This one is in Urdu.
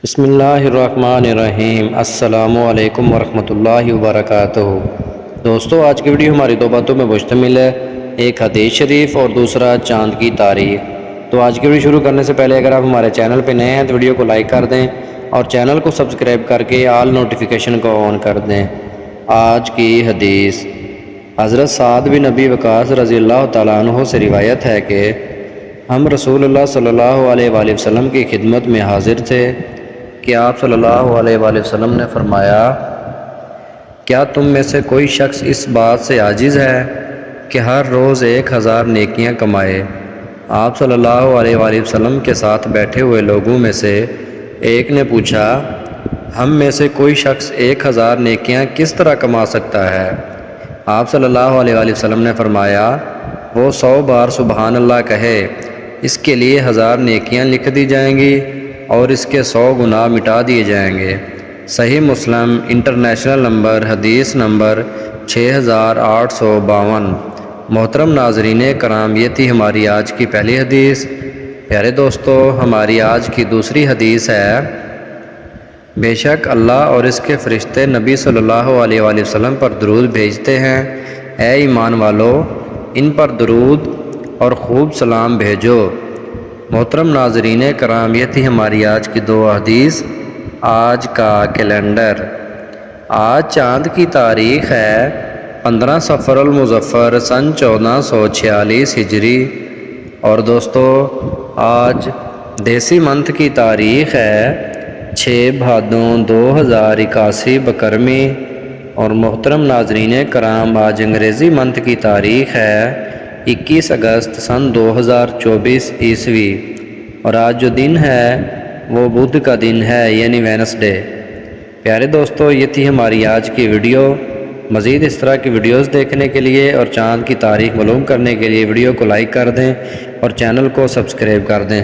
بسم اللہ الرحمن الرحیم۔ السلام علیکم ورحمۃ اللہ وبرکاتہ۔ دوستو، آج کی ویڈیو ہماری دو باتوں میں مشتمل ہے، ایک حدیث شریف اور دوسرا چاند کی تاریخ۔ تو آج کی ویڈیو شروع کرنے سے پہلے اگر آپ ہمارے چینل پہ نئے ہیں تو ویڈیو کو لائک کر دیں اور چینل کو سبسکرائب کر کے آل نوٹیفیکیشن کو آن کر دیں۔ آج کی حدیث حضرت سعد بن ابی وقاص رضی اللہ تعالیٰ عنہ سے روایت ہے کہ ہم رسول اللہ صلی اللہ علیہ وآلہ وسلم کی خدمت میں حاضر تھے کہ آپ صلی اللہ علیہ وآلہ وسلم نے فرمایا، کیا تم میں سے کوئی شخص اس بات سے عاجز ہے کہ ہر روز 1000 نیکیاں کمائے؟ آپ صلی اللہ علیہ وآلہ وسلم کے ساتھ بیٹھے ہوئے لوگوں میں سے ایک نے پوچھا، ہم میں سے کوئی شخص 1000 نیکیاں کس طرح کما سکتا ہے؟ آپ صلی اللہ علیہ وآلہ وسلم نے فرمایا، وہ 100 بار سبحان اللہ کہے، اس کے لیے 1000 نیکیاں لکھ دی جائیں گی اور اس کے 100 گناہ مٹا دیے جائیں گے۔ صحیح مسلم انٹرنیشنل نمبر حدیث نمبر 6852۔ محترم ناظرین کرام، یہ تھی ہماری آج کی پہلی حدیث۔ پیارے دوستو، ہماری آج کی دوسری حدیث ہے، بے شک اللہ اور اس کے فرشتے نبی صلی اللہ علیہ وآلہ وسلم پر درود بھیجتے ہیں، اے ایمان والو ان پر درود اور خوب سلام بھیجو۔ محترم ناظرین کرام، یہ تھی ہماری آج کی دو حدیث۔ آج کا کیلنڈر، آج چاند کی تاریخ ہے 15 صفر المظفر سن 1446 ہجری، اور دوستو آج دیسی منتھ کی تاریخ ہے 6 بھادوں 2081 بکرمی، اور محترم ناظرین کرام آج انگریزی منتھ کی تاریخ ہے 21 اگست سن 2024 عیسوی، اور آج جو دن ہے وہ بدھ کا دن ہے، یعنی وینسڈے۔ پیارے دوستو، یہ تھی ہماری آج کی ویڈیو۔ مزید اس طرح کی ویڈیوز دیکھنے کے لیے اور چاند کی تاریخ معلوم کرنے کے لیے ویڈیو کو لائک کر دیں اور چینل کو سبسکرائب کر دیں۔